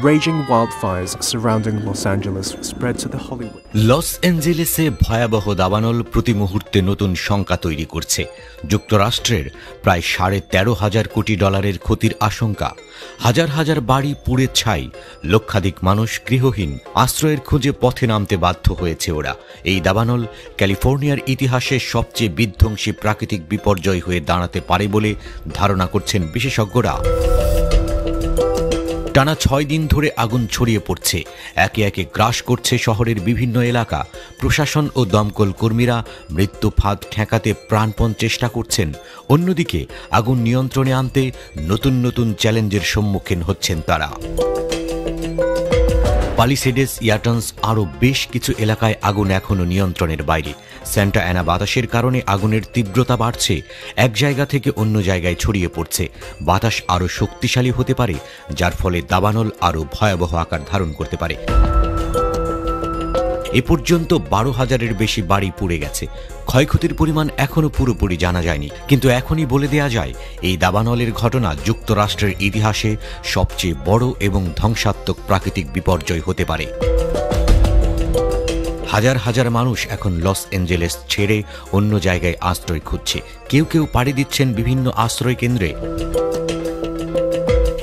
Raging wildfires surrounding Los Angeles spread to the Hollywood. লস অ্যাঞ্জেলেসে ভয়াবহ দাবানল প্রতি মুহূর্তে নতুন শঙ্কা তৈরি করছে। যুক্তরাষ্ট্রের প্রায় $13,500 কোটি ক্ষতির আশঙ্কা। হাজার হাজার বাড়ি পুড়ে ছাই, লক্ষাধিক মানুষ গৃহহীন, আশ্রয়ের খোঁজে পথে নামতে বাধ্য হয়েছে ওরা। এই দাবানল ক্যালিফোর্নিয়ার ইতিহাসে সবচেয়ে বিধ্বংসী প্রাকৃতিক বিপর্যয় হয়ে দাঁড়াতে পারে বলে ধারণা করছেন বিশেষজ্ঞরা। টানা 6 দিন ধরে আগুন ছড়িয়ে পড়ছে, একে একে গ্রাস করছে শহরের বিভিন্ন এলাকা। প্রশাসন ও দমকল কর্মীরা মৃত্যু ফাঁদ ঠেকাতে প্রাণপণ চেষ্টা করছেন। অন্যদিকে আগুন নিয়ন্ত্রণে আনতে নতুন নতুন চ্যালেঞ্জের সম্মুখীন হচ্ছেন তারা। পালিসেডেস, ইয়াটনস আরও বেশ কিছু এলাকায় আগুন এখনও নিয়ন্ত্রণের বাইরে। স্যান্টা অ্যানা বাতাসের কারণে আগুনের তীব্রতা বাড়ছে, এক জায়গা থেকে অন্য জায়গায় ছড়িয়ে পড়ছে। বাতাস আরও শক্তিশালী হতে পারে, যার ফলে দাবানল আরও ভয়াবহ আকার ধারণ করতে পারে। এ পর্যন্ত 12,000-এর বেশি বাড়ি পুড়ে গেছে। ক্ষয়ক্ষতির পরিমাণ এখনও পুরোপুরি জানা যায়নি, কিন্তু এখনই বলে দেয়া যায় এই দাবানলের ঘটনা যুক্তরাষ্ট্রের ইতিহাসে সবচেয়ে বড় এবং ধ্বংসাত্মক প্রাকৃতিক বিপর্যয় হতে পারে। হাজার হাজার মানুষ এখন লস অ্যাঞ্জেলেস ছেড়ে অন্য জায়গায় আশ্রয় খুঁজছে। কেউ কেউ পাড়ি দিচ্ছেন বিভিন্ন আশ্রয় কেন্দ্রে।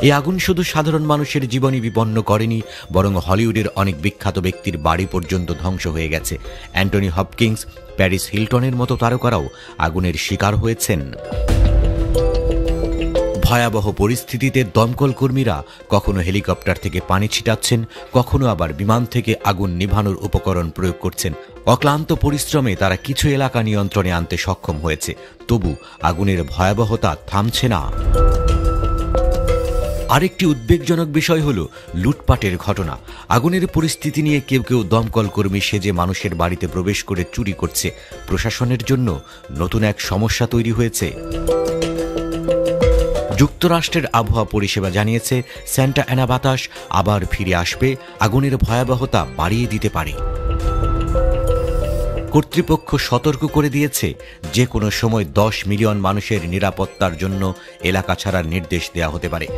এই আগুন শুধু সাধারণ মানুষের জীবনই বিপন্ন করেনি, বরং হলিউডের অনেক বিখ্যাত ব্যক্তির বাড়ি পর্যন্ত ধ্বংস হয়ে গেছে। অ্যান্টনি হপকিন্স, প্যারিস হিলটনের মতো তারকারাও আগুনের শিকার হয়েছেন। ভয়াবহ পরিস্থিতিতে দমকল কর্মীরা কখনো হেলিকপ্টার থেকে পানি ছিটাচ্ছেন, কখনো আবার বিমান থেকে আগুন নিভানোর উপকরণ প্রয়োগ করছেন। অক্লান্ত পরিশ্রমে তারা কিছু এলাকা নিয়ন্ত্রণে আনতে সক্ষম হয়েছে, তবু আগুনের ভয়াবহতা থামছে না। আরেকটি উদ্বেগজনক বিষয় হল লুটপাটের ঘটনা। আগুনের পরিস্থিতি নিয়ে কেউ কেউ দমকল কর্মী সেজে মানুষের বাড়িতে প্রবেশ করে চুরি করছে। প্রশাসনের জন্য নতুন এক সমস্যা তৈরি হয়েছে। যুক্তরাষ্ট্রের আবহাওয়া পরিষেবা জানিয়েছে স্যান্টা অ্যানা বাতাস আবার ফিরে আসবে, আগুনের ভয়াবহতা বাড়িয়ে দিতে পারে। কর্তৃপক্ষ সতর্ক করে দিয়েছে যে কোনো সময় 10 মিলিয়ন মানুষের নিরাপত্তার জন্য এলাকা ছাড়ার নির্দেশ দেওয়া হতে পারে।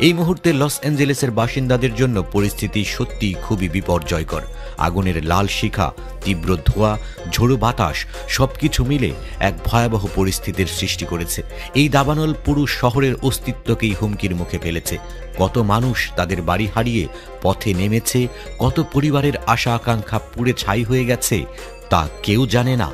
এই মুহূর্তে লস অ্যাঞ্জেলেসের বাসিন্দাদের জন্য পরিস্থিতি সত্যিই খুবই বিপর্যয়কর। আগুনের লাল শিখা, তীব্র ধোঁয়া, ঝোড়ো বাতাস সবকিছু মিলে এক ভয়াবহ পরিস্থিতির সৃষ্টি করেছে। এই দাবানল পুরো শহরের অস্তিত্বকেই হুমকির মুখে ফেলেছে। কত মানুষ তাদের বাড়ি হারিয়ে পথে নেমেছে, কত পরিবারের আশা আকাঙ্ক্ষা পুড়ে ছাই হয়ে গেছে তা কেউ জানে না।